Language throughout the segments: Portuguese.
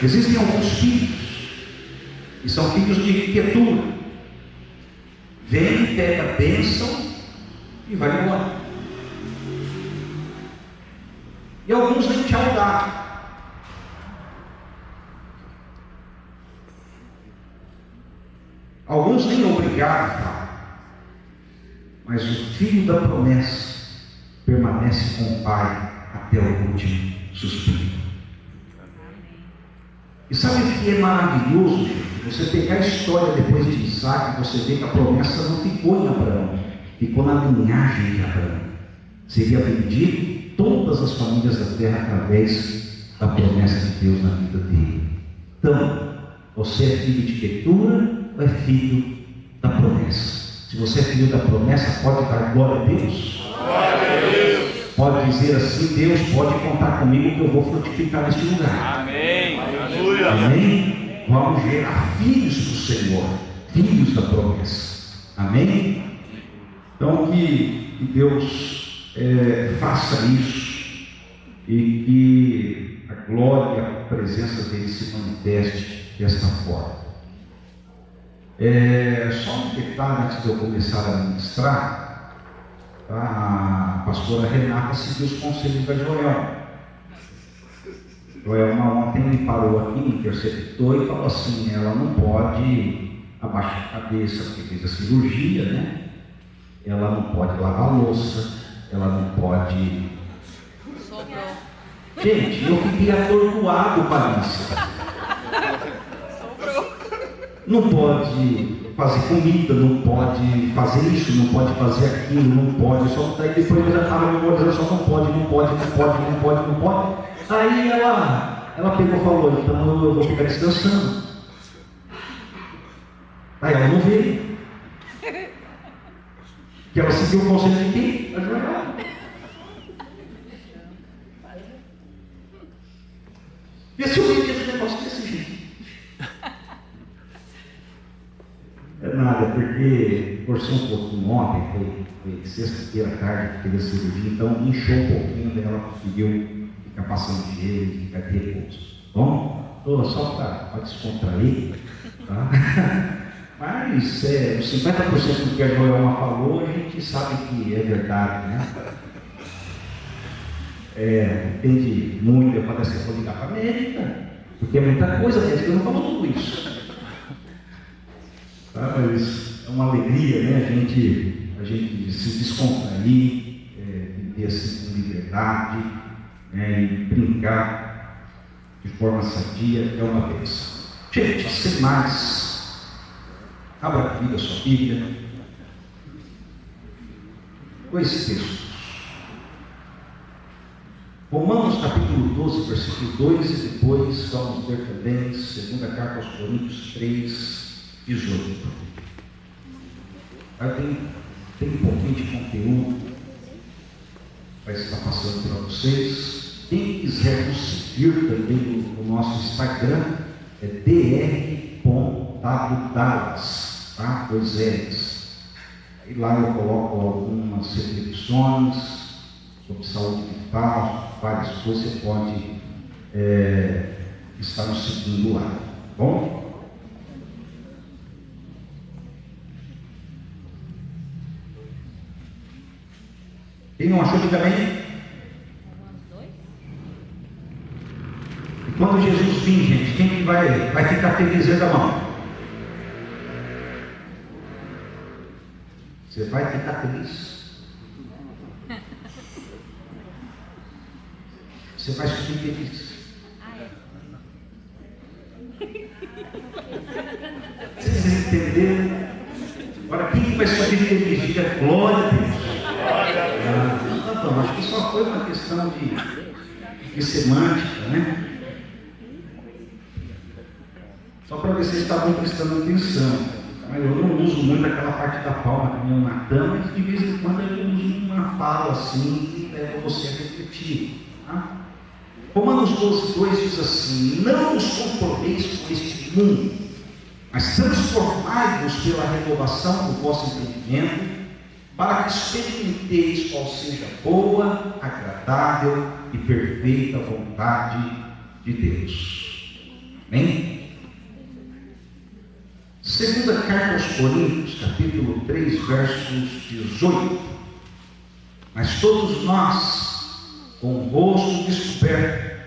Existem alguns filhos que são filhos de quietura. Vem, pega a bênção e vai embora. E alguns nem tchau dá. Alguns nem obrigado, tá? Mas o filho da promessa permanece com o pai até o último suspiro. E sabe o que é maravilhoso, gente? Você pegar a história depois de Isaac, você vê que a promessa não ficou em Abraão, ficou na linhagem de Abraão. Seria bendito todas as famílias da terra através da promessa de Deus na vida dele. Então, você é filho de quietura ou é filho da promessa? Se você é filho da promessa, pode dar glória a Deus? Glória a Deus! Pode dizer assim: Deus pode contar comigo que eu vou frutificar neste lugar. Amém! Aleluia! Amém? Vamos gerar filhos do Senhor, filhos da promessa. Amém? Então que Deus faça isso e que a glória, a presença dele se manifeste desta forma. Só um detalhe antes de eu começar a ministrar. A pastora Renata seguiu os conselhos da Joelma. Joelma ontem me parou aqui, me interceptou e falou assim: ela não pode abaixar a cabeça porque fez a cirurgia, né? Ela não pode lavar a louça, ela não pode. Sobrou. Gente, eu fiquei atordoado com a lista. Sobrou. Não pode fazer comida, não pode fazer isso, não pode fazer aquilo, não pode. Só daí depois eu já estava memorizando, só não pode. Aí ela pegou e falou: então eu vou ficar descansando. Aí ela não veio. Que ela seguiu o conselho de quem? Da Joelma. Vê se eu vejo esse negócio desse jeito. É nada, porque forcei um pouquinho ontem, foi sexta-feira à tarde que teve a cirurgia, então inchou um pouquinho, daí ela conseguiu ficar passando gelo e ficar de repouso. Bom, só para descontrair, tá? Mas os 50% do que a Joelma falou, a gente sabe que é verdade, né? Entende muito, eu falei assim: vou ligar para a América, porque é muita coisa, a gente não falou tudo isso. Tá? Mas é uma alegria, né? A gente se descontrair, viver assim com liberdade, né? E brincar de forma sadia é uma bênção. Gente, sem mais, abra comigo a sua Bíblia. Dois textos. Romanos capítulo 12, versículo 2, e depois vamos ver também segunda carta aos Coríntios 3, 18. Tem um pouquinho de conteúdo para estar passando para vocês. Quem quiser nos seguir também no nosso Instagram é dr.wdallas, tá? 2 L's. Aí lá eu coloco algumas reflexões sobre saúde mental, várias coisas. Você pode estar nos seguindo lá, tá bom? Quem não achou, diga amém. E quando Jesus vir, gente, quem que vai ficar feliz? Erga a mão. Você vai ficar feliz? Você vai subir feliz. Vocês entenderam? Agora, quem que vai subir feliz? Diga glória a Deus. Então, acho que só foi uma questão de semântica, né? Só para ver se vocês estavam prestando atenção. Mas eu não uso muito aquela parte da palma que nem o Natan, mas de vez em quando eu uso uma fala assim que leva você a refletir. Tá? Romanos 12, 2 diz assim: não os conformeis com este mundo, mas transformai-vos pela renovação do vosso entendimento, para que experimenteis qual seja a boa, agradável e perfeita vontade de Deus. Amém? Segunda carta aos Coríntios, capítulo 3, versos 18. Mas todos nós, com o rosto descoberto,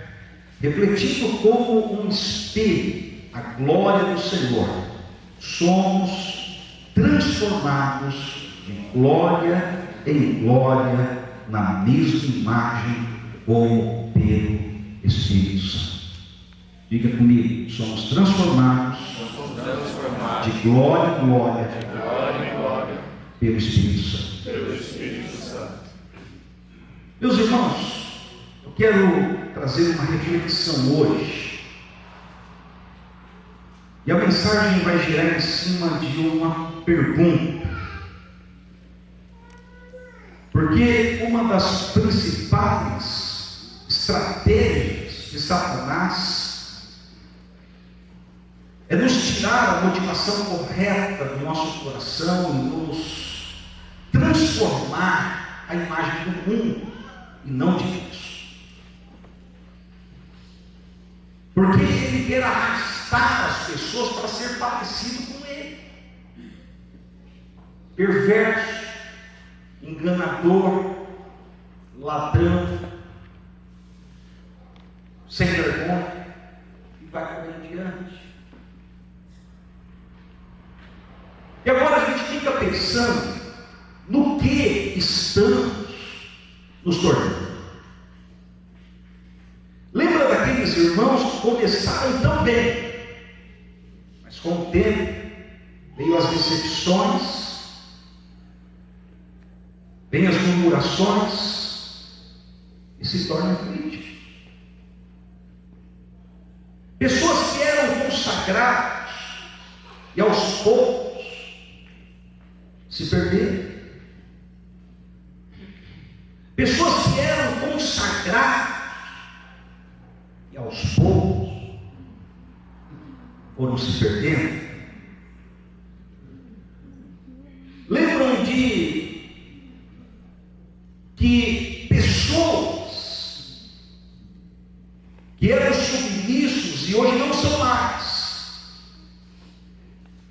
refletindo como um espelho a glória do Senhor, somos transformados de glória em glória na mesma imagem como pelo Espírito Santo. Diga comigo, somos transformados de glória em glória pelo Espírito Santo. Meus irmãos, eu quero trazer uma reflexão hoje. E a mensagem vai girar em cima de uma pergunta. Porque uma das principais estratégias de Satanás é nos tirar a motivação correta do nosso coração e nos transformar a imagem do mundo e não de Deus. Porque ele quer arrastar as pessoas para ser parecido com ele. Perverso, enganador, ladrão, sem vergonha, e vai por aí diante. E agora a gente fica pensando no que estamos nos tornando. Lembra daqueles irmãos que começaram tão bem, mas com o tempo veio as decepções, vem as murmurações e se tornam críticos. Pessoas que eram consagradas e aos poucos se perderam. Pessoas que eram consagradas e aos poucos foram se perdendo. Lembram de que pessoas que eram submissos e hoje não são mais,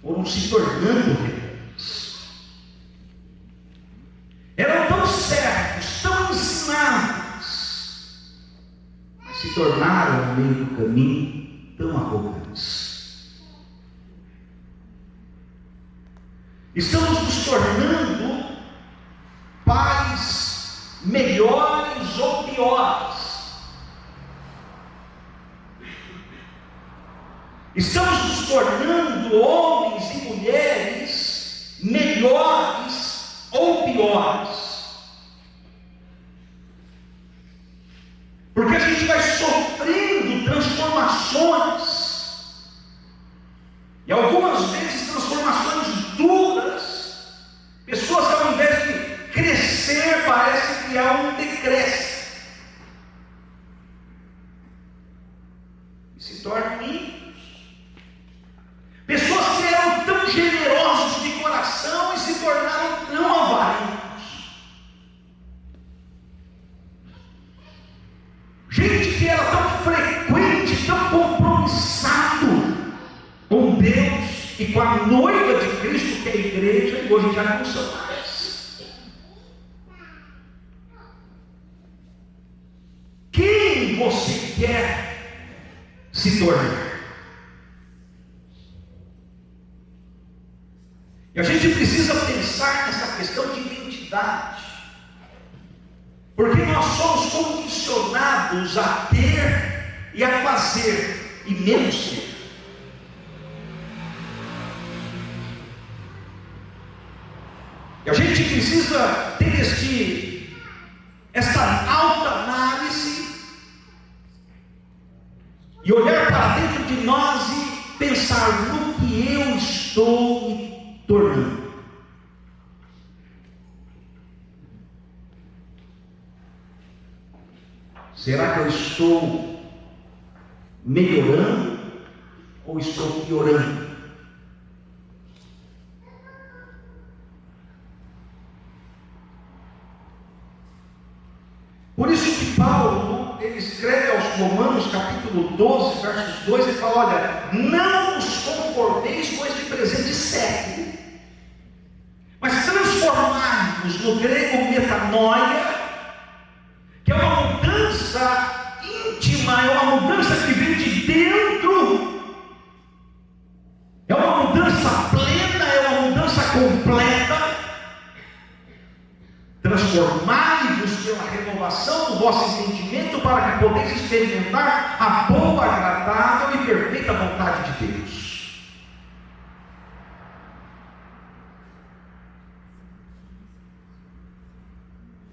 foram se tornando rebeldes. Eram tão certos, tão ensinados, mas se tornaram no meio do caminho tão arrogantes. Estamos nos tornando pais melhores ou piores. Estamos nos tornando homens e mulheres melhores ou piores. Porque a gente vai sofrendo transformações, e algumas vezes transformações duras. Pessoas que ao invés de crescer, parece que há um decréscimo e se tornam ímpios. Pessoas que eram tão generosos de coração e se tornaram tão avarentos. Gente que era tão frequente, tão compromissado com Deus e com a noiva de Cristo, que é a igreja, e hoje já não são mais. Quem você quer se tornar? E a gente precisa pensar nessa questão de identidade, porque nós somos condicionados a ter e a fazer, e menos ser. E a gente precisa ter esta alta análise e olhar para dentro de nós e pensar no que eu estou me tornando. Será que eu estou melhorando ou estou piorando? Por isso que Paulo, ele escreve aos Romanos capítulo capítulo 12, versos 2, ele fala: olha, não vos conformeis com este presente século, mas transformai-vos, no grego metanoia, que é uma mudança íntima, é uma mudança que vem de dentro, é uma mudança plena, é uma mudança completa. Transformai-vos pela renovação do vosso entendimento, para que podeis experimentar a boa, agradável e perfeita vontade de Deus.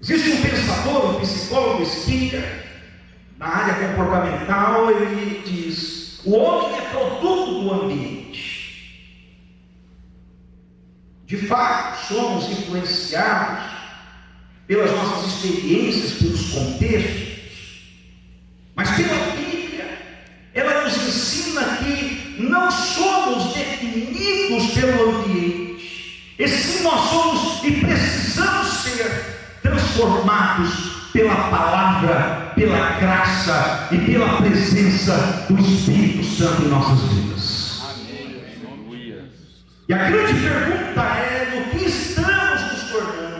Existe um pensador, um psicólogo, Skinner, na área comportamental. Ele diz: o homem é produto do ambiente. De fato, somos influenciados pelas nossas experiências, pelos contextos, mas pela Bíblia, ela nos ensina que não somos definidos pelo ambiente, e sim nós somos e precisamos ser transformados pela palavra, pela graça e pela presença do Espírito Santo em nossas vidas. Amém. E a grande pergunta é: no que estamos nos tornando?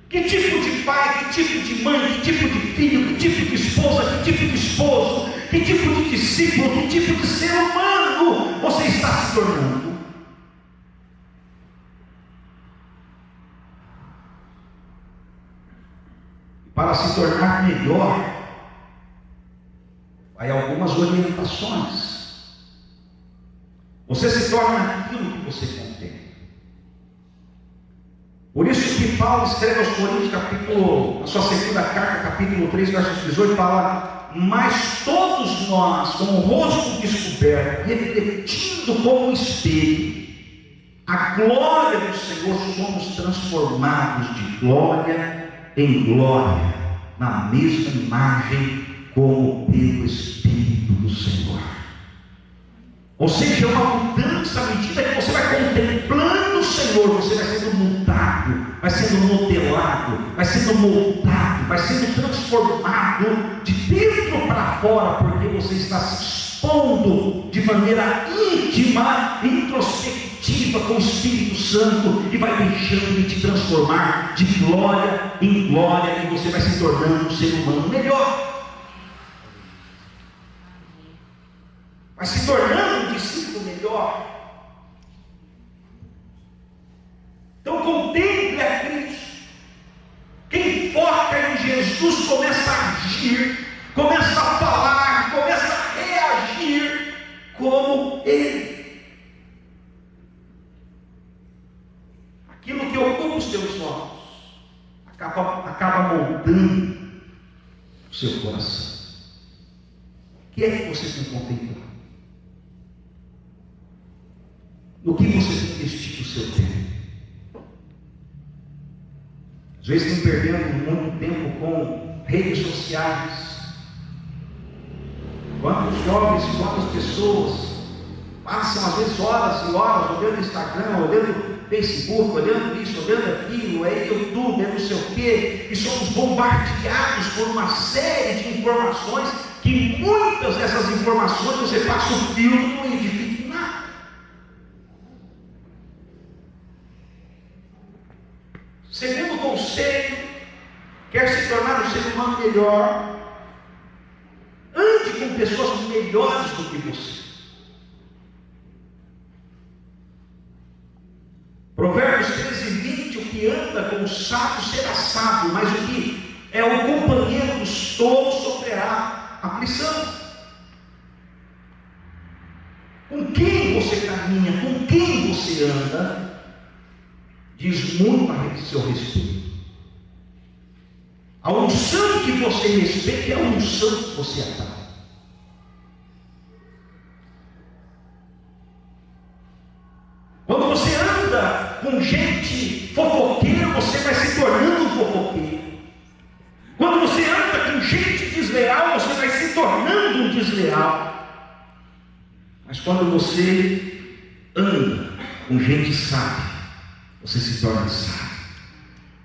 Que tipo de pai, que tipo de mãe, que tipo de filho, que tipo de esposa, que tipo de esposo, que tipo de discípulo, que tipo de ser humano você está se tornando? Para se tornar melhor, há algumas orientações. Você se torna aquilo que você contém. Por isso que Paulo escreve aos Coríntios, na sua segunda carta, capítulo 3, versos 18, fala: mas todos nós, com o rosto descoberto, refletindo como um espelho a glória do Senhor, somos transformados de glória em glória, na mesma imagem, como pelo Espírito do Senhor. Ou seja, é uma mudança à medida que você vai contemplando o Senhor, você vai sendo mudado, vai sendo modelado, vai sendo moldado, vai sendo transformado de dentro para fora, porque você está se expondo de maneira íntima, introspectiva com o Espírito Santo, e vai deixando de te transformar de glória em glória, e você vai se tornando um ser humano melhor. Vai se tornando um discípulo melhor. Então contemple a Cristo. Quem foca em Jesus começa a agir, começa a falar, começa a reagir como Ele. Aquilo que ocupa os teus olhos acaba moldando o seu coração. O que é que você tem contemplado? No que você tem investido o seu tempo? Às vezes tem perdendo muito tempo com redes sociais. Quantos jovens, quantas pessoas passam às vezes horas e horas olhando Instagram, olhando Facebook, olhando isso, olhando aquilo, é YouTube, é não sei o quê, e somos bombardeados por uma série de informações, que muitas dessas informações você passa o filtro e não edifica em nada. Segundo conselho: quer se tornar um ser humano melhor, ande com pessoas melhores do que você. Provérbios 13:20: o que anda com o sábio será sábio, mas o que é o companheiro dos tolos sofrerá aflição. Com quem você caminha, com quem você anda, diz muito a seu respeito. A unção que você respeita é a unção que você atrai. Quando você anda com gente fofoqueira, você vai se tornando um fofoqueiro. Quando você anda com gente desleal, você vai se tornando um desleal. Mas quando você anda com gente sábia, você se torna sábio.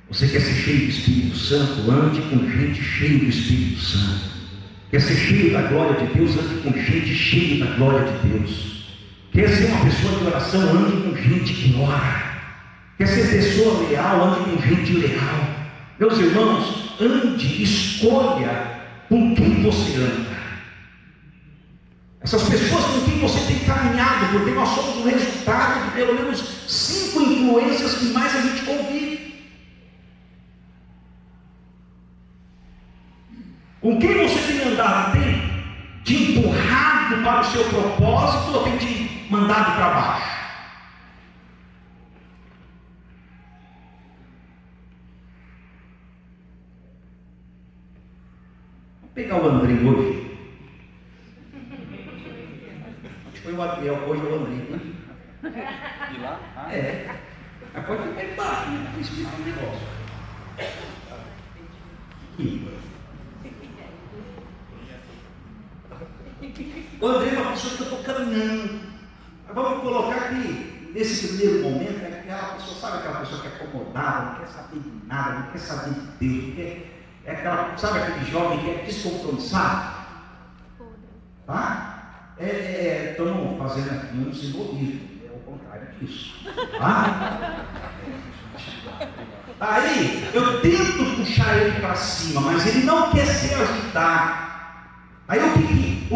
Você quer ser cheio do Espírito Santo? Ande com gente cheia do Espírito Santo. Quer ser cheio da glória de Deus? Ande com gente cheia da glória de Deus. Quer ser uma pessoa de oração? Ande com gente que ora. Quer ser pessoa leal? Ande com gente leal. Meus irmãos, ande, escolha com quem você anda. Essas pessoas com quem você tem caminhado, porque nós somos o resultado de pelo menos 5 influências que mais a gente convive. Com quem você tem andado? Tem te empurrado para o seu propósito ou tem te mandado para baixo? Vamos pegar o André hoje. Foi o Adriel, hoje é o André, né? E lá? É. Mas pode ficar embaixo, né? Explica um negócio. O André é uma pessoa que eu estou caminhando. Mas vamos colocar aqui, nesse primeiro momento, é aquela pessoa, sabe aquela pessoa que é acomodada, não quer saber de nada, não quer saber de Deus, não quer, é aquela, sabe aquele jovem que é descompromissado? Tá? Estamos fazendo aqui um simbolismo, é o contrário disso. Tá? Aí eu tento puxar ele para cima, mas ele não quer se ajudar. Aí o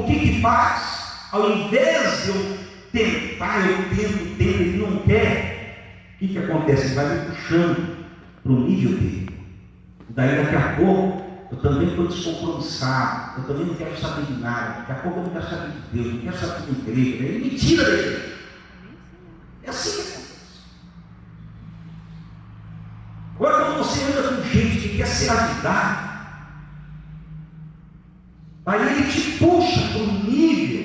que faz? Ao invés de eu tentar, eu tento, ele não quer. O que acontece? Ele vai me puxando para o nível dele. Daí daqui a pouco eu também estou descompromissado, eu também não quero saber de nada, daqui a pouco eu não quero saber de Deus, não quero saber de igreja, ele me tira dele. É assim que acontece. Agora, quando você anda com gente que quer se ajudar, aí ele te puxa para um nível,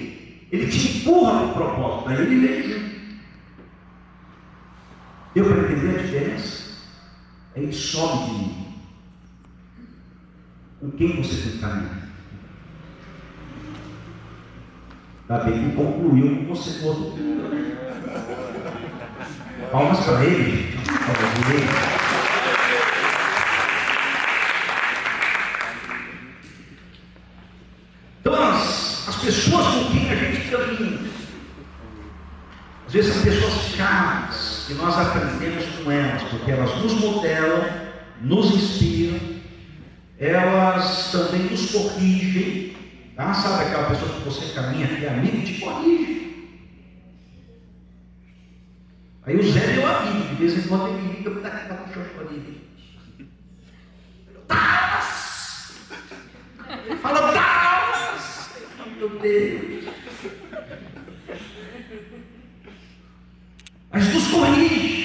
ele te empurra para o propósito, aí ele vem junto. Deu para entender a diferença? Aí ele sobe de nível. Com quem você tem caminhado? Ainda bem que concluiu com você no outro mundo. Palmas para ele. Palmas para ele. Então, as pessoas com quem a gente caminha, às vezes são pessoas chaves, que nós aprendemos com elas, porque elas nos modelam, nos inspiram, elas também nos corrigem, tá? Sabe aquela pessoa que você caminha, que é amigo e te corrige. Aí o Zé é meu amigo, de vez em quando ele me liga para dar um show para ele. Dallas! Ele fala Dallas! Meu Deus! Mas nos corrige.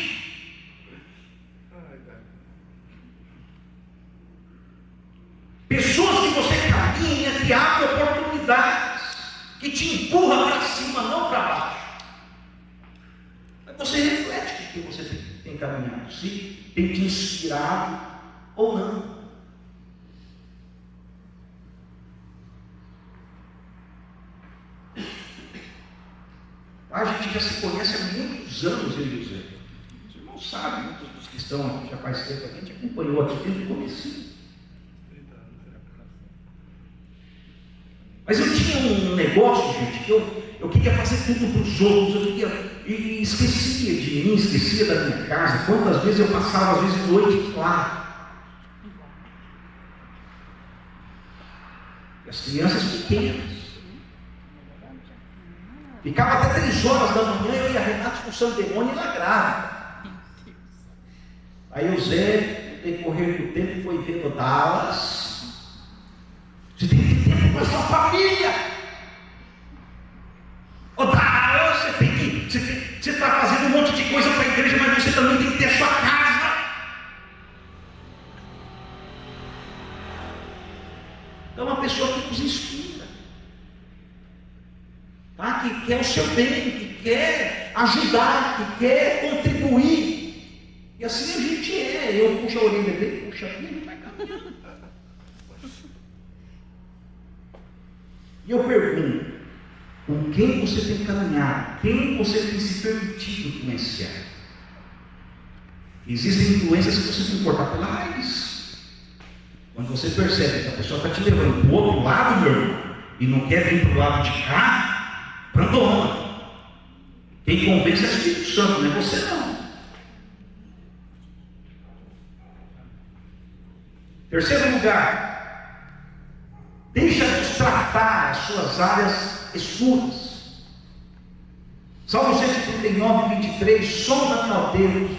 Pessoas que você caminha, que abrem oportunidades, que te empurram para cima, não para baixo. Aí você reflete o que você tem caminhado, se tem te inspirado ou não. A gente já se conhece há muitos anos, eu e o Zé. Os irmãos sabem, muitos dos que estão aqui já faz tempo, a gente acompanhou aqui desde o começo. Mas eu tinha um negócio, gente, que eu queria fazer tudo para os outros, e esquecia de mim, esquecia da minha casa. Quantas vezes eu passava, às vezes, noite clara. E as crianças pequenas. Ficava até 3 horas da manhã, eu e a Renata expulsando demônio e ela grávida. Aí o Zé, no decorrer do tempo, foi vendo Dallas. Você tem que ter tempo para a sua família. Ô Dallas, você está fazendo um monte de coisa para a igreja, mas você também tem que ter a sua casa. Então é uma pessoa que nos inspira. Tá? Que quer o seu bem, que quer ajudar, que quer contribuir. E assim a gente é. Eu puxo a orelha dele, puxo a minha, ele vai caminhando. E eu pergunto, com quem você tem caminhado? Quem você tem se permitido influenciar? Existem influências que você tem que cortar pela raiz. Quando você percebe que a pessoa está te levando para o outro lado, meu irmão, e não quer vir para o lado de cá, abandona. Quem convence é o Espírito Santo, não é você não. Terceiro lugar, deixa Deus tratar as suas áreas escuras. Salmo 139, 23, sonda-me, ó Deus,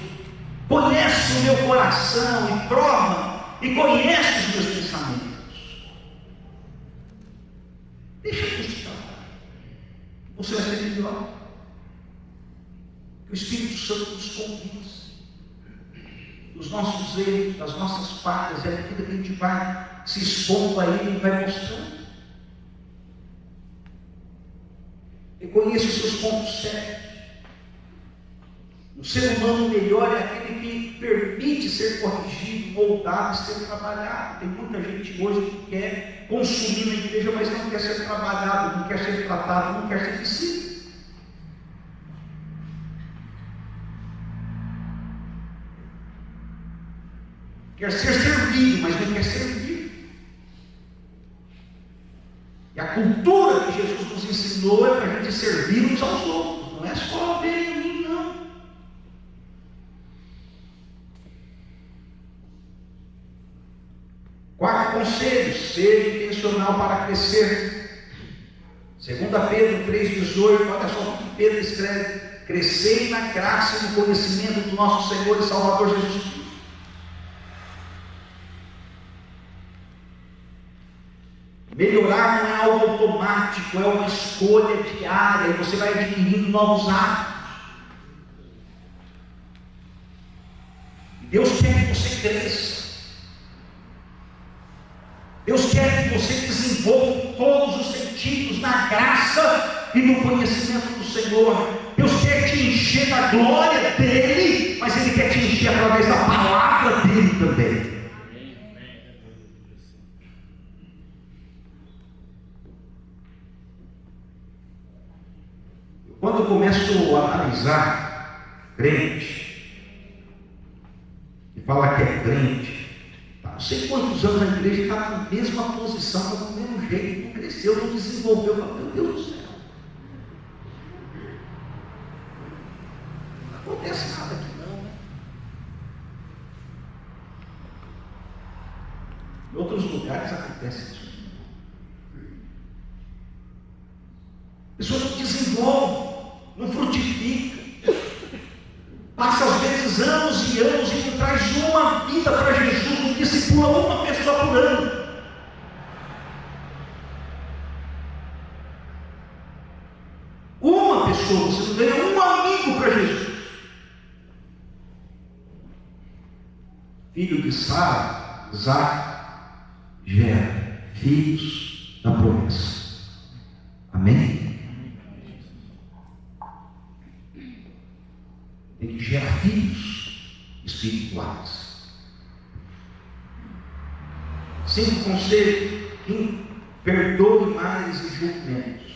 conhece o meu coração e prova, e conhece os meus pensamentos. Deixa Deus te tratar. Você vai ser melhor. O Espírito Santo nos convence dos nossos erros, das nossas falhas, e à medida que a gente vai se expondo a Ele, Ele vai mostrando. Reconheça os seus pontos cegos. O ser humano melhor é aquele que permite ser corrigido, moldado, ser trabalhado. Tem muita gente hoje que quer consumir na igreja, mas não quer ser trabalhado, não quer ser tratado, não quer ser discípulo. Quer ser servido, mas não quer servir. E a cultura que Jesus nos ensinou é para a gente servir uns aos outros. Não é só ver em mim, não. Quarto conselho, seja intencional para crescer. 2 Pedro 3,18, olha só o que Pedro escreve: crescei na graça e no conhecimento do nosso Senhor e Salvador Jesus Cristo. Melhorar não é algo automático, é uma escolha diária, e você vai adquirindo novos hábitos. Deus quer que você cresça. Deus quer que você desenvolva todos os sentidos na graça e no conhecimento do Senhor. Deus quer te encher da glória dEle, mas Ele quer te encher através da palavra dEle também. Quando eu começo a analisar crente, que fala que é crente, tá, não sei quantos anos na igreja, está na mesma posição, está do mesmo jeito, não cresceu, não desenvolveu, meu Deus do céu. Não acontece nada aqui não, né? Em outros lugares acontece isso. A pessoa não desenvolve, não frutifica, passa às vezes anos e anos e não traz uma vida para Jesus, não discipula uma pessoa por ano. Uma pessoa, você não ganha um amigo para Jesus. Filho de Sara, Isaac, gera filhos da promessa. Amém? Tem que gerar filhos espirituais. 5 conselhos: quem perdoe mais e julgue menos.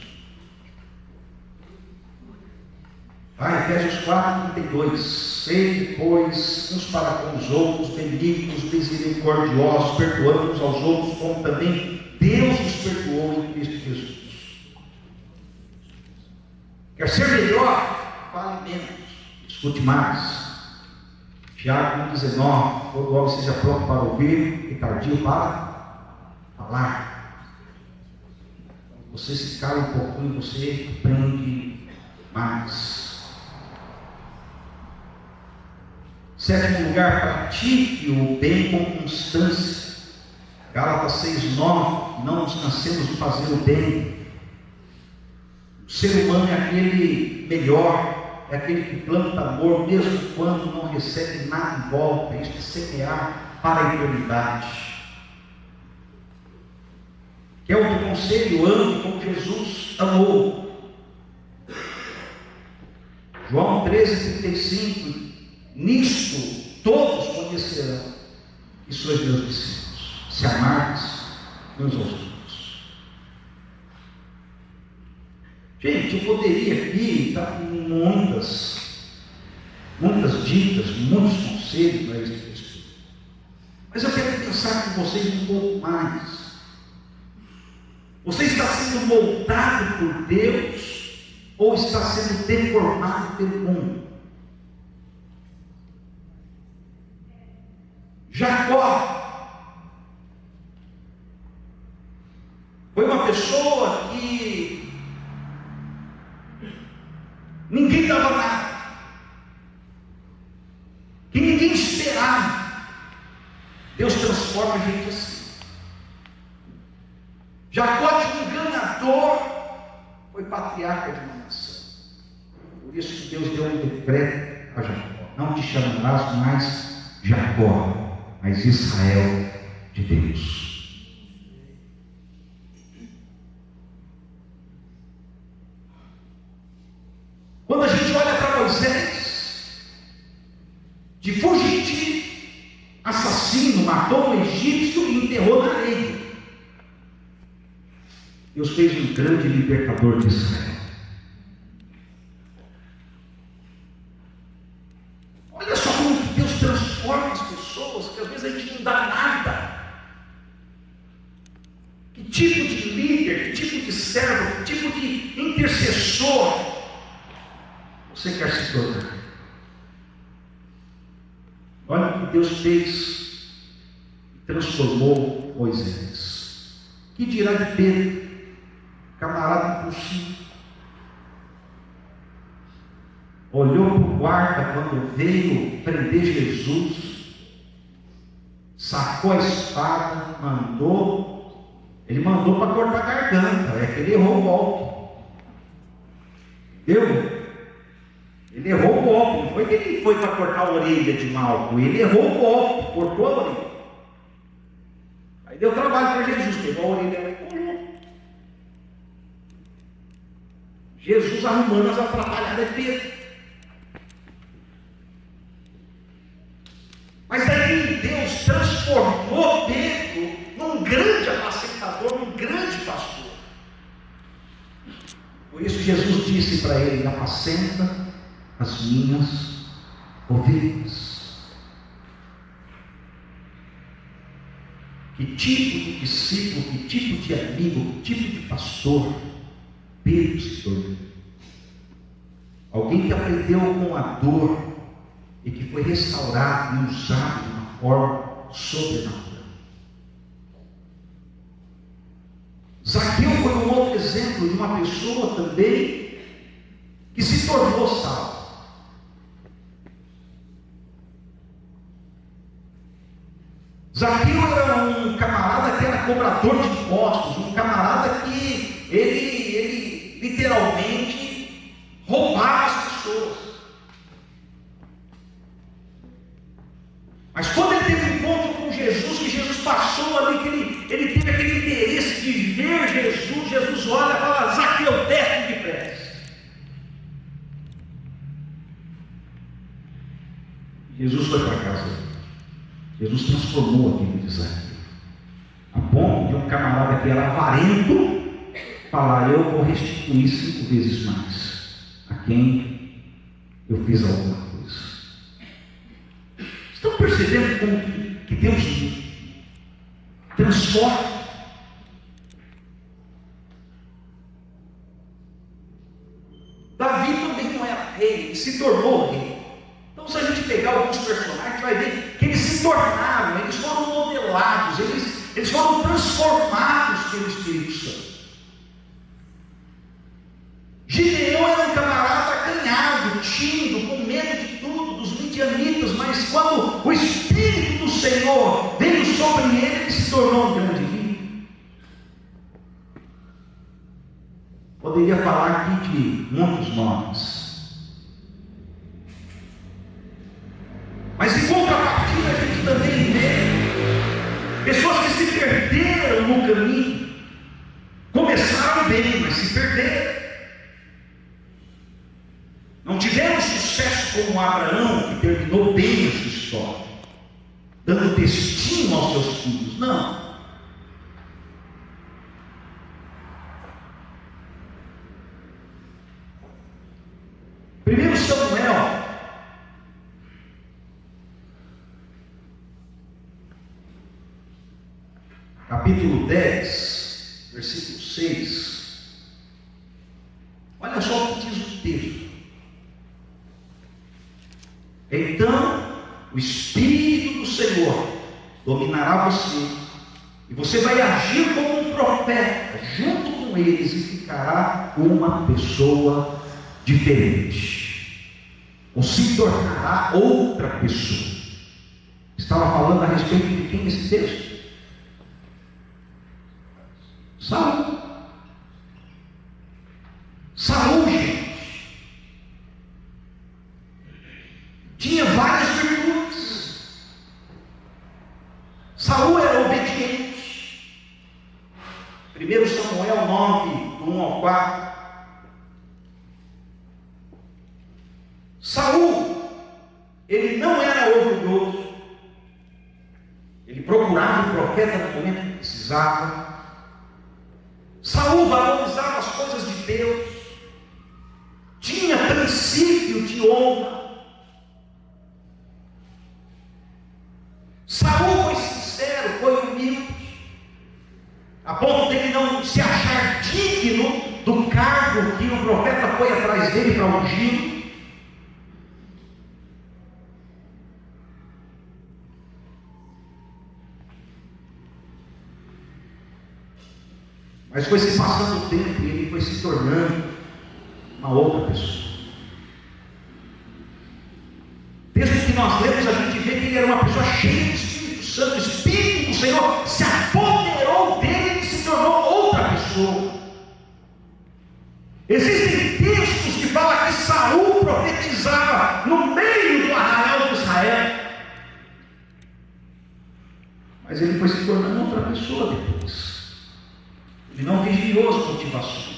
Efésios 4:32. Sede, pois, uns para com os outros, benignos, misericordiosos, perdoando uns aos outros, como também Deus nos perdoou em Cristo Jesus. Quer ser melhor? Fale menos. Escute mais. Tiago 1,19: todo homem seja pronto para ouvir e tardio para falar. Você se cala um pouquinho, você aprende mais. 7º lugar, pratique o bem com constância. Gálatas 6:9: não nos cansemos de fazer o bem. O ser humano é aquele melhor, é aquele que planta amor, mesmo quando não recebe nada em volta. Isto é semear para a eternidade. Que é o teu conselho: ame como Jesus amou. João 13:35: nisto todos conhecerão que sois meus discípulos, se amardes uns aos outros. Gente, eu poderia aqui dar muitas dicas, muitos conselhos para esse texto, mas eu quero pensar pensar com vocês um pouco mais. Você está sendo moldado por Deus ou está sendo deformado pelo mundo? Jacó foi uma pessoa que ninguém dava nada, que ninguém esperava. Deus transforma a gente assim. Jacó, de um enganador, foi patriarca de uma nação. Por isso que Deus deu um decreto a Jacó: não te chamarás mais Jacó, mas Israel de Deus. Quando a gente olha para Moisés, de fugitivo, assassino, matou um egípcio e enterrou na areia, Deus fez um grande libertador de Israel. Olha só como que Deus transforma as pessoas, que às vezes a gente não dá nada. Que tipo de líder, que tipo de servo, que tipo de intercessor você quer se tornar? Olha o que Deus fez, transformou Moisés. Que dirá de Pedro, camarada impulsivo? Olhou para o guarda quando veio prender Jesus, sacou a espada, ele mandou para cortar a garganta, é que ele errou o golpe. Entendeu? Ele errou o golpe, não foi que ele foi para cortar a orelha de Malco, ele errou o golpe, cortou a orelha. Aí deu trabalho para Jesus, pegou a orelha e colou. Jesus arrumando as atrapalhadas de Pedro. Mas aí Deus transformou Pedro num grande apacentador, num grande pastor. Por isso Jesus disse para ele: apacenta as minhas ovelhas. Que tipo de discípulo, que tipo de amigo, que tipo de pastor Pedro se tornou? Alguém que aprendeu com a dor e que foi restaurado e usado de uma forma sobrenatural. Zaqueu foi um outro exemplo de uma pessoa também que se tornou salvo. Zaqueu era um camarada que era cobrador de impostos, um camarada que ele literalmente roubava as pessoas. Mas quando ele teve um encontro com Jesus, que Jesus passou ali, que ele teve aquele interesse de ver Jesus, Jesus olha e fala: Zaqueu, desce depressa. Jesus foi para casa dele. Jesus transformou aquilo de Zaqueu, a ponto de um camarada que era avarento falar: eu vou restituir 5 vezes mais a quem eu fiz alguma coisa. Estão percebendo como que Deus transforma? Davi também não era rei, ele se tornou rei. Então, se a gente pegar alguns personagens, vai ver que eles se tornaram, eles foram modelados, eles foram transformados pelo Espírito Santo. Gideão era um camarada acanhado, tímido, com medo de tudo, dos midianitas, mas quando o Espírito do Senhor veio sobre ele se tornou um grande líder. Poderia falar aqui de muitos nomes. Mas em contrapartida a gente também vê pessoas que se perderam no caminho. Começaram bem, mas se perderam. Não tiveram sucesso como Abraão, que terminou bem a sua história, dando destino aos seus filhos. Não. 1 Samuel, capítulo 10, versículo 6. Olha só o que diz o texto. Então, o Espírito do Senhor dominará você, e você vai agir como um profeta junto com eles, e ficará uma pessoa diferente, ou se tornará outra pessoa. Estava falando a respeito de quem esse texto? Saul. Saul, gente, tinha várias virtudes. Saul era obediente. 1 Samuel 9, do 1 ao 4. Saul, ele não era orgulhoso. Ele procurava o profeta no momento que precisava. Saul valorizava as coisas de Deus. Tinha princípio de honra. Saul foi sincero, foi humilde, a ponto de ele não se achar digno do cargo que o profeta foi atrás dele para ungir. Mas foi se passando o tempo e ele foi se tornando uma outra pessoa. Desde que nós lemos, a gente vê que ele era uma pessoa cheia do Espírito Santo. O Espírito do Senhor se apoderou dele e se tornou outra pessoa. Existem textos que falam que Saul profetizava no meio do arraial de Israel, mas ele foi se tornando outra pessoa depois. Ele não vigiou as motivações.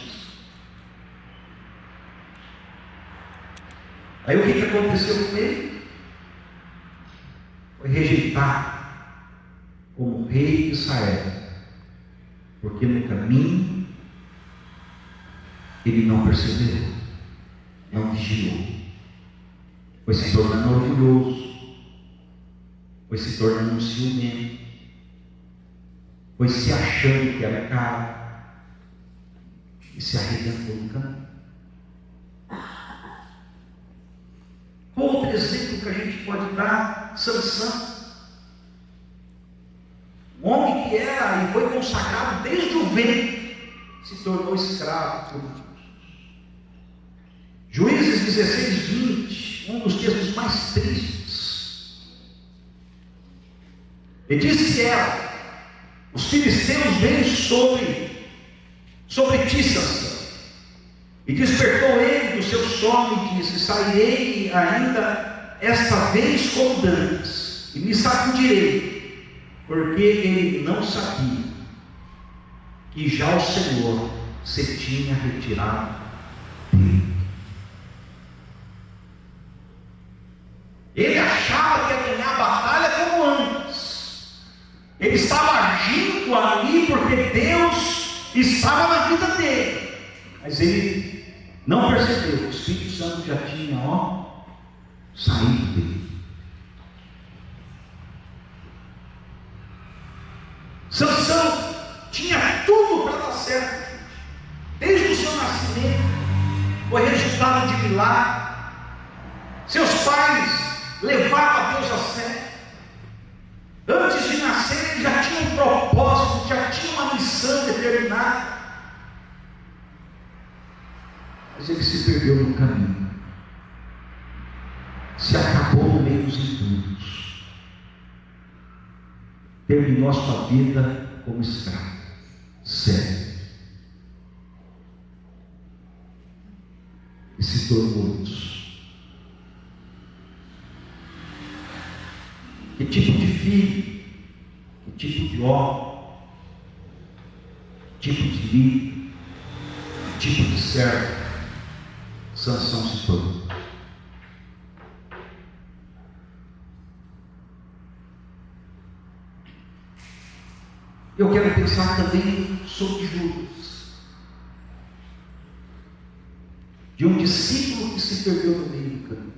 Aí o que aconteceu com ele? Foi rejeitado como rei de Israel, porque no caminho ele não percebeu, não vigiou, foi se tornando orgulhoso, foi se tornando um ciumento, foi se achando que era caro e se arrebentou no caminho. Outro exemplo que a gente pode dar, Sansão. Um homem que era e foi consagrado desde o ventre, se tornou escravo por Deus. Juízes 16, 20, um dos textos mais tristes. E disse ela: os filisteus vêm sobre ti, Sansão. E despertou ele do seu sono e disse: sairei ainda esta vez como dantes, e me sacudirei, porque ele não sabia que já o Senhor se tinha retirado dele. Ele achava que ia ganhar a batalha como antes. Ele estava agindo ali porque Deus estava na vida dele, mas ele não percebeu. O Espírito Santo já tinha saído dele. Sansão tinha tudo para dar certo. Desde o seu nascimento foi resultado de milagre. Seus pais levavam a Deus a sério. Antes de nascer ele já tinha um propósito, já tinha uma missão determinada. Mas ele se perdeu no caminho, se acabou no meio dos entulhos, terminou a sua vida como escravo, sério, e se tornou isso. Que tipo de filho, que tipo de homem, que tipo de líder, que tipo de servo Sansão se tornou? Eu quero pensar também sobre Judas, de um discípulo que se perdeu no meio do caminho.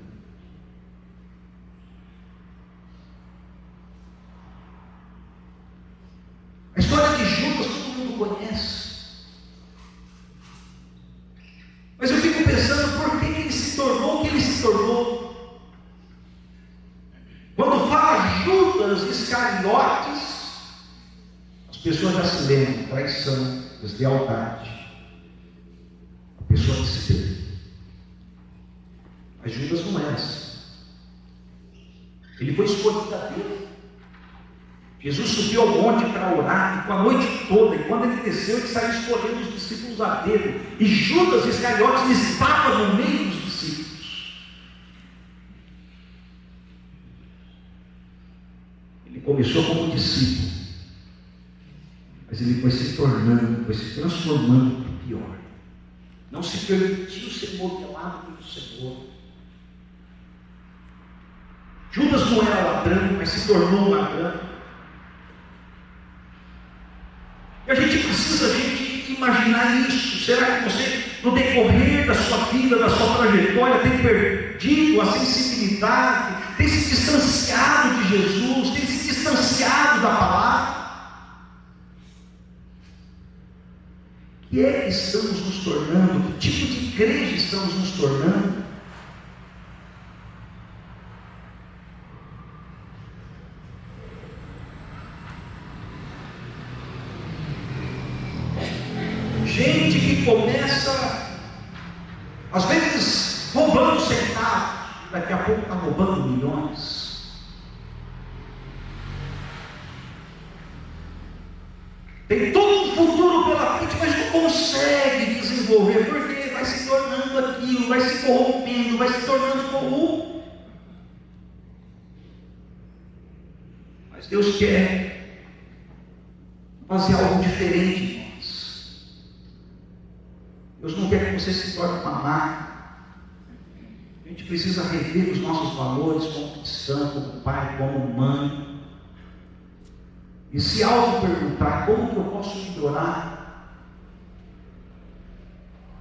A história de Iscariotes, as pessoas já se lembram: traição, deslealdade, a pessoa que se perdeu. Mas Judas não era assim. Ele foi escolhido a Deus. Jesus subiu ao monte para orar, ficou a noite toda, e quando ele desceu, ele saiu escolhendo os discípulos a dedo, e Judas Iscariotes estava no meio dos discípulos. Ele começou como discípulo, mas ele foi se tornando, foi se transformando para o pior. Não se permitiu ser modelado pelo Senhor. Judas não era ladrão, mas se tornou ladrão. E a gente precisa imaginar isso. Será que você, no decorrer da sua vida, da sua trajetória, tem perdido a sensibilidade, tem se distanciado de Jesus, tem se distanciado da palavra? O que é que estamos nos tornando? Que tipo de igreja estamos nos tornando? Gente que começa, às vezes, roubando centavos, daqui a pouco está roubando milhões. Tem todo um futuro pela frente, mas não consegue desenvolver, porque vai se tornando aquilo, vai se corrompendo, vai se tornando corrupto. Mas Deus quer fazer algo diferente em nós. Deus não quer que você se torne uma máquina. A gente precisa rever os nossos valores como cristão, como pai, como mãe. E se auto-perguntar: como que eu posso melhorar?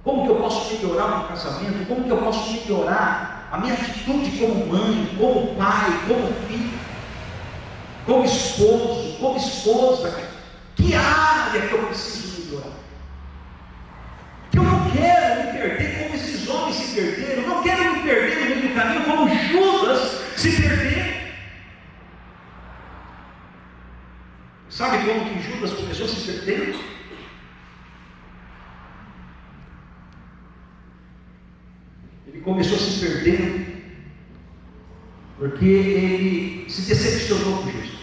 Como que eu posso melhorar o meu casamento? Como que eu posso melhorar a minha atitude como mãe, como pai, como filho, como esposo, como esposa? Que área que eu preciso melhorar? Eu não quero me perder como esses homens se perderam. Eu não quero me perder no meio do caminho como Judas se perdeu. Sabe como que Judas começou a se perder? Ele começou a se perder porque ele se decepcionou com Jesus.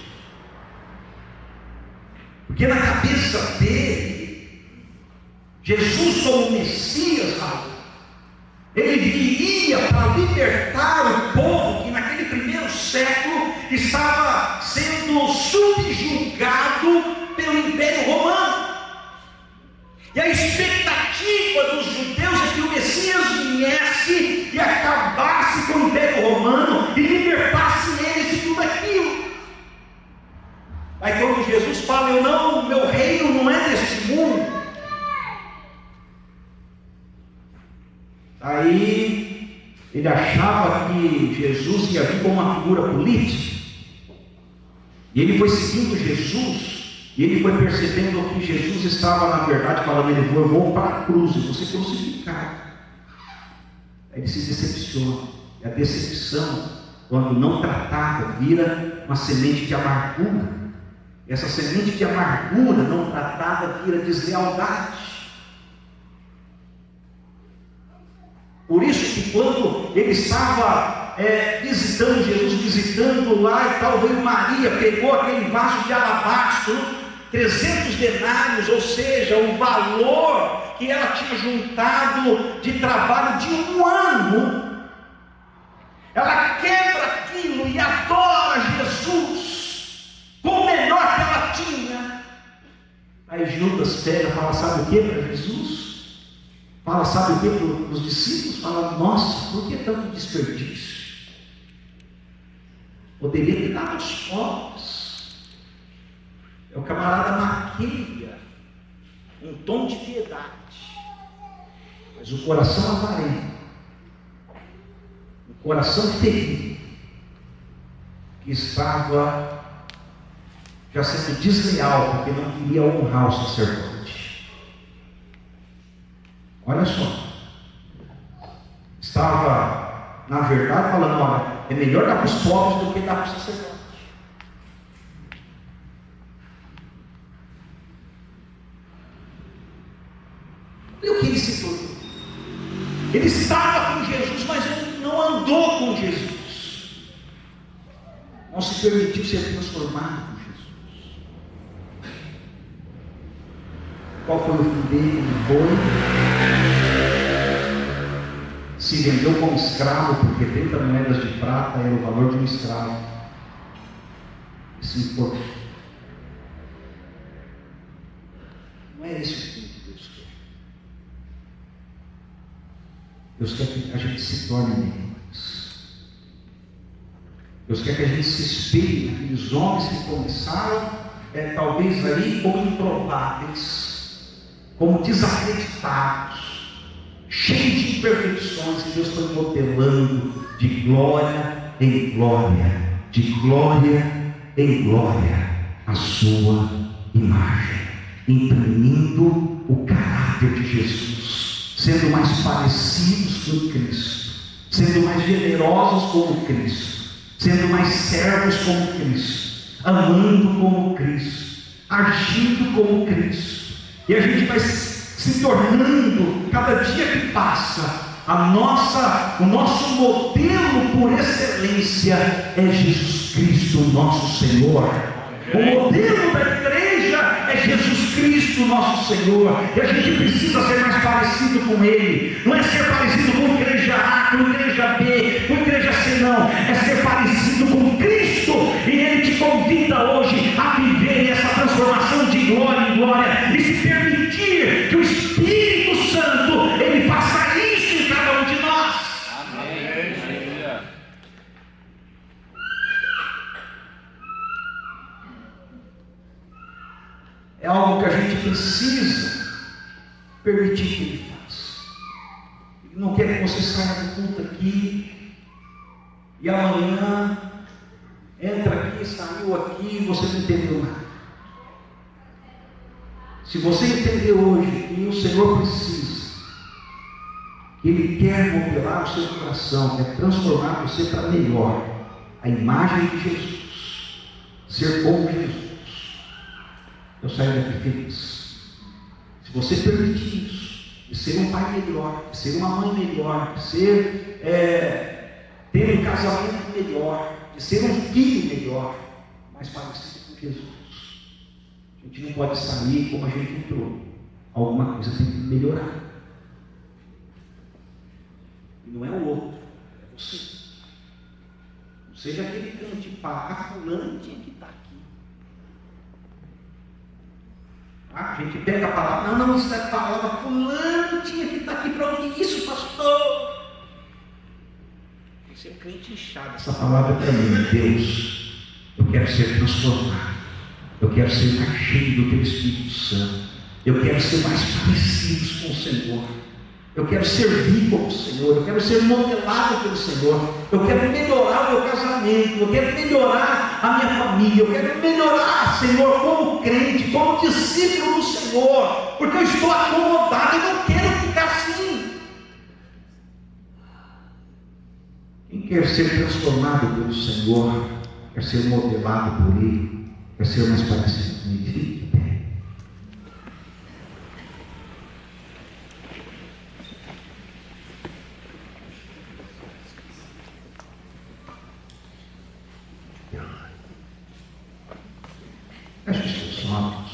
Porque na cabeça dele, Jesus como Messias, ele viria para libertar o povo que naquele primeiro século estava sendo subjugado pelo Império Romano. E a expectativa dos judeus é que o Messias viesse e acabasse com o Império Romano e libertasse eles de tudo aquilo. Aí quando Jesus fala: o meu reino não é deste mundo, aí ele achava que Jesus ia vir como uma figura política, e ele foi seguindo Jesus, e ele foi percebendo que Jesus estava, na verdade, falando: eu vou para a cruz, eu vou ser crucificado. Aí ele se decepciona, e a decepção, quando não tratada, vira uma semente de amargura. Essa semente de amargura não tratada vira deslealdade. Por isso que quando ele estava visitando Jesus, visitando lá e tal, veio Maria, pegou aquele vaso de alabastro, 300 denários, ou seja, o valor que ela tinha juntado de trabalho de um ano. Ela quebra aquilo e adora Jesus com o melhor que ela tinha. Aí Judas pega e fala: sabe o que para Jesus? Fala, sabe o que para os discípulos? Fala: nossa, por que tanto desperdício? Poderia ter dado aos pobres. É o camarada maquia um tom de piedade, mas o coração avarento, o coração ferido, que estava já sendo desleal, porque não queria honrar o sacerdote. Olha só, estava, na verdade, falando: olha, é melhor dar para os pobres do que dar para o sacerdote. Ele estava com Jesus, mas ele não andou com Jesus. Não se permitiu ser transformado por Jesus. Qual foi o fim dele? Ele foi, se vendeu como escravo, porque 30 moedas de prata era o valor de um escravo. E se enforcou. Não é esse o fim que Deus quer. Deus quer que a gente se torne melhores. Deus quer que a gente se espelhe naqueles homens que começaram, talvez aí, como improváveis, como desacreditados, cheios de imperfeições, que Deus foi modelando de glória em glória, de glória em glória, a sua imagem, imprimindo o caráter de Jesus, sendo mais parecidos com Cristo, sendo mais generosos como Cristo, sendo mais servos como Cristo, amando como Cristo, agindo como Cristo. E a gente vai se tornando, cada dia que passa, o nosso modelo por excelência é Jesus Cristo, nosso Senhor. O modelo da igreja é Jesus Cristo, nosso Senhor. E a gente precisa ser mais parecido com Ele. Não é ser parecido com igreja A, com igreja B, com igreja C, não. É ser parecido com Cristo. E Ele te convida hoje a viver essa transformação de glória em glória e se permitir que o Espírito Santo Ele faça isso em cada um de nós. Amém. É algo que a gente precisa permitir que Ele faça. Ele não quer que você saia do culto aqui e amanhã entra aqui, saiu aqui e você não entendeu nada. Se você entender hoje que o Senhor precisa, que Ele quer modelar o seu coração, quer transformar você para melhor, a imagem de Jesus, ser como Jesus, eu saio daqui feliz. Se você permitir isso, de ser um pai melhor, de ser uma mãe melhor, de ser, ter um casamento melhor, de ser um filho melhor, mais parecido com Jesus. A gente não pode sair como a gente entrou. Alguma coisa tem que melhorar. E não é o outro, é você. Não seja aquele crente, fulano tinha que estar aqui. A gente pega a palavra, não, isso é a palavra, fulano tinha que estar aqui para ouvir isso, pastor. Você é crente inchado. Essa palavra é para mim, Deus. Eu quero ser transformado. Eu quero ser mais cheio do Teu Espírito Santo. Eu quero ser mais parecidos com o Senhor. Eu quero servir como o Senhor. Eu quero ser modelado pelo Senhor. Eu quero melhorar o meu casamento. Eu quero melhorar a minha família. Eu quero melhorar, Senhor, como crente, como discípulo do Senhor. Porque eu estou acomodado e não quero ficar assim. Quem quer ser transformado pelo Senhor, quer ser modelado por Ele, quer ser mais parecido com Ele, fique de pé. Feche os seus olhos,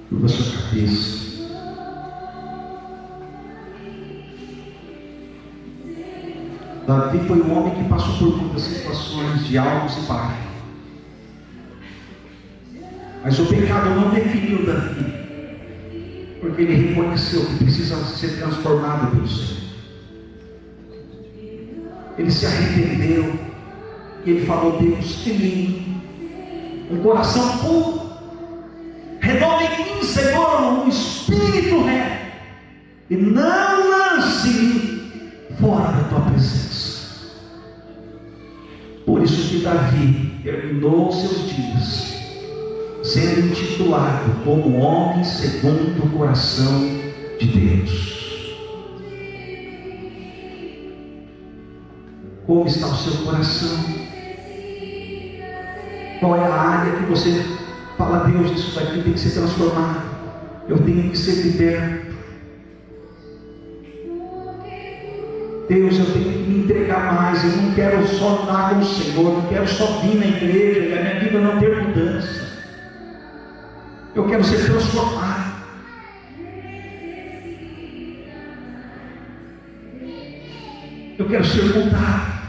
curva a sua cabeça. Davi foi um homem que passou por muitas situações de altos e baixos, mas o pecado não definiu Davi, porque ele reconheceu que precisa ser transformado pelo Senhor. Ele se arrependeu e ele falou: Deus, em mim um coração puro, renova em mim, Senhor, um espírito reto, e não lance-me fora da tua presença. Por isso que Davi terminou seus dias sendo intitulado como homem segundo o coração de Deus. Como está o seu coração? Qual é a área que você fala: Deus, isso daqui tem que ser transformado, eu tenho que ser liberto, Deus, eu tenho que me entregar mais, eu não quero só andar com o Senhor, não quero só vir na igreja e a minha vida não ter mudança. Eu quero ser transformado. Eu quero ser mudado.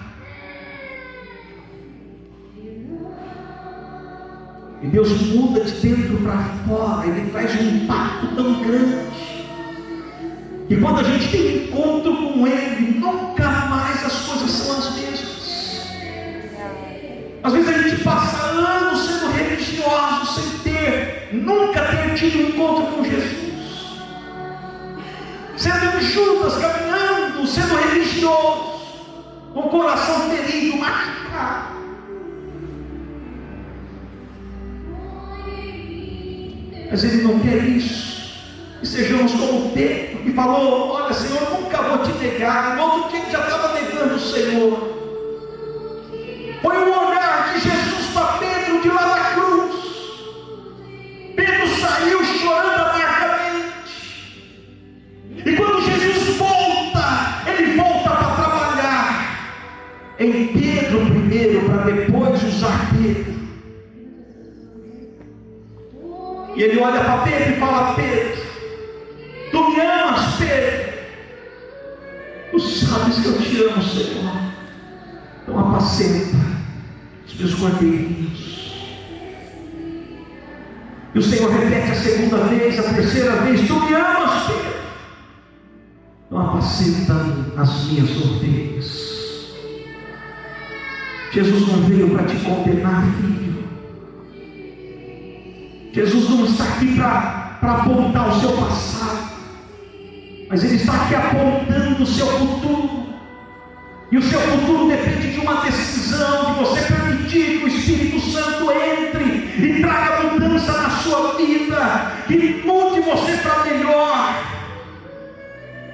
E Deus muda de dentro para fora, Ele traz um impacto tão grande. E quando a gente tem um encontro com Ele, nunca mais as coisas são as mesmas. Às vezes a gente passa anos sendo religioso, nunca ter tido um encontro com Jesus. Sendo Judas, caminhando, sendo religioso, com o coração ferido, machucado. Mas Ele não quer isso. E sejamos como Pedro, que falou: olha, Senhor, nunca vou te negar. No outro dia ele já estava negando o Senhor. Foi o olhar de Jesus para Pedro de lá da cruz. Pedro saiu chorando amargamente. E quando Jesus volta, ele volta para trabalhar em Pedro primeiro, para depois usar Pedro. E ele olha para Pedro e fala: Pedro, tu me amas, Pedro? Tu sabes que eu te amo, Senhor. Então apacenta os meus cordeirinhos. E o Senhor repete a segunda vez, a terceira vez: tu me amas, Pedro? Então apacenta as minhas ovelhas. Jesus não veio para te condenar, filho. Jesus não está aqui para apontar o seu passado, mas Ele está aqui apontando o seu futuro. E o seu futuro depende de uma decisão, de você permitir que o Espírito Santo entre e traga mudança na sua vida, que mude você para melhor.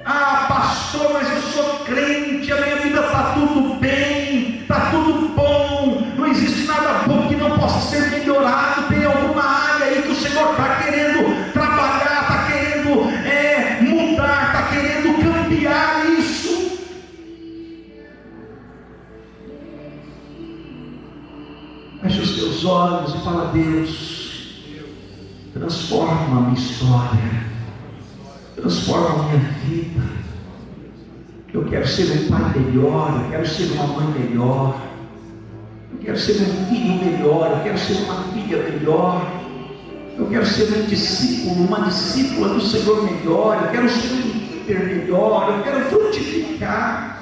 Ah, pastor, mas eu sou crente, a minha vida está tudo bem, está tudo bom, não existe nada bom que não possa ser melhorado. Tem alguma área aí que o Senhor está querendo trabalhar, está querendo mudar, está querendo cambiar isso. Feche os teus olhos e fala: Deus, transforma a minha história, transforma a minha vida. Eu quero ser um pai melhor, eu quero ser uma mãe melhor, eu quero ser um filho melhor, eu quero ser uma filha melhor, eu quero ser um discípulo, uma discípula do Senhor melhor, eu quero ser um líder melhor, eu quero frutificar.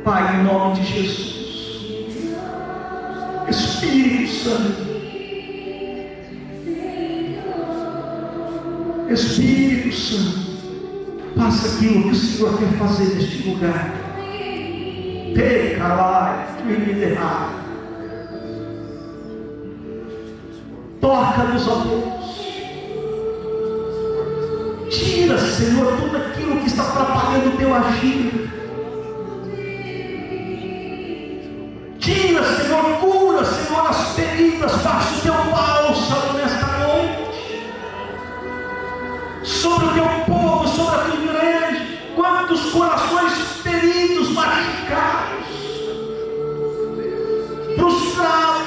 Pai, em nome de Jesus, Espírito Santo, Espírito Santo, faça aquilo que o Senhor quer fazer neste lugar. Toca-nos, ó Deus. Tira, Senhor, tudo aquilo que está atrapalhando o teu agir. Tira, Senhor, cura, Senhor, as feridas, baixa o teu bálsamo nesta noite sobre o teu povo, sobre a tua igreja. Quantos corações feridos, machucados, frustrados.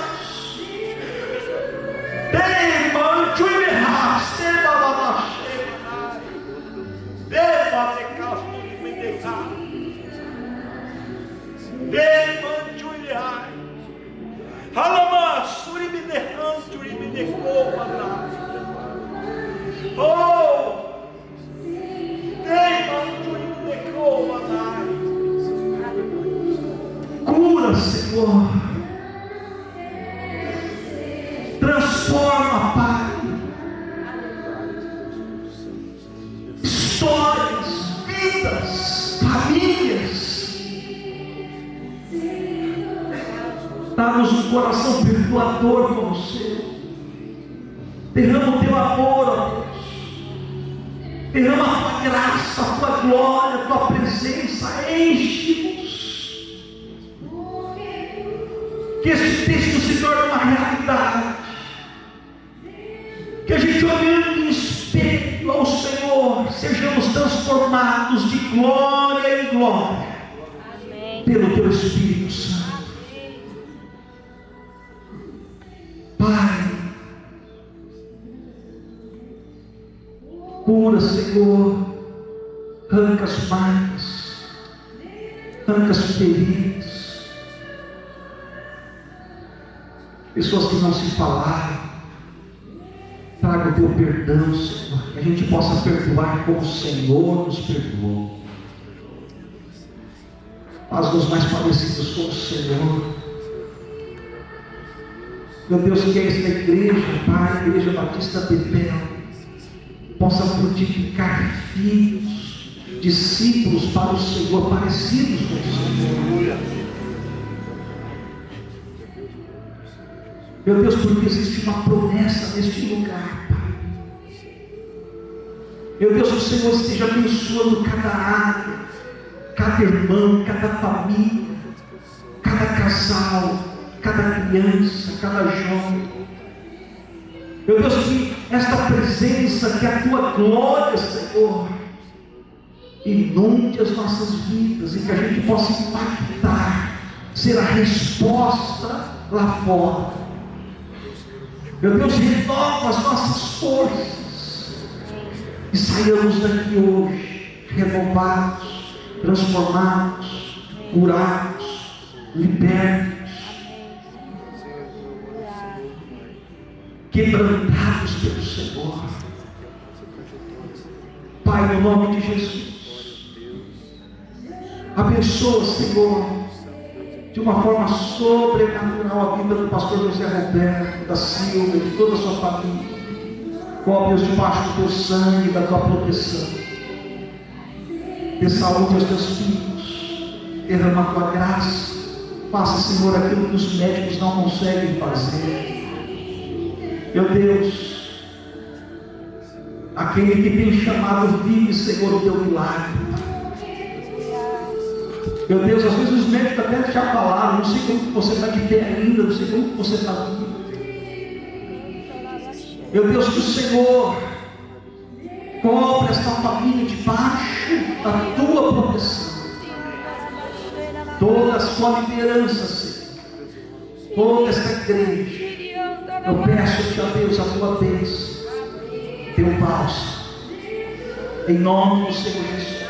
Cura, Senhor. Transforma, Pai, histórias, vidas, famílias. Dá-nos um coração perdoador como o seu. Derrama o teu amor, ó Deus. Derrama a tua graça, a tua glória, a tua presença. Enche-nos. Que esse texto se torne uma realidade. Que a gente olhe renovados de glória em glória, pelo Teu Espírito Santo. Pai, cura, Senhor, arranca as marcas, arranca as feridas, pessoas que não se falaram, traga o Teu perdão, Senhor, que a gente possa perdoar como o Senhor nos perdoou. Faz-nos mais parecidos com o Senhor. Meu Deus, que esta igreja, Pai, a Igreja Batista Betel, possa frutificar filhos, discípulos para o Senhor, parecidos com o Senhor. Meu Deus, porque existe uma promessa neste lugar, Pai. Meu Deus, que o Senhor esteja abençoando cada área, cada irmão, cada família, cada casal, cada criança, cada jovem. Meu Deus, que esta presença, que a Tua glória, Senhor, inunde as nossas vidas e que a gente possa impactar, ser a resposta lá fora. Meu Deus, renova as nossas forças e saiamos daqui hoje renovados, transformados, curados, libertos, quebrantados pelo Senhor. Pai, no nome de Jesus, abençoa, Senhor, de uma forma sobrenatural a vida do pastor José Roberto, da Silva, de toda a sua família. Cobre-os debaixo do Teu sangue e da Tua proteção. Dê saúde aos Teus filhos, derrama a Tua graça. Faça, Senhor, aquilo que os médicos não conseguem fazer. Meu Deus, aquele que tem chamado, vive, Senhor, o Teu milagre. Meu Deus, às vezes os médicos até já falaram, não sei como que você está de pé ainda, não sei como que você está vivo. Meu Deus, que o Senhor cobre esta família debaixo da Tua proteção. Toda a Sua liderança, Senhor, toda esta igreja, eu peço-te, a Deus, a Tua bênção, Teu bálsamo, em nome do Senhor Jesus.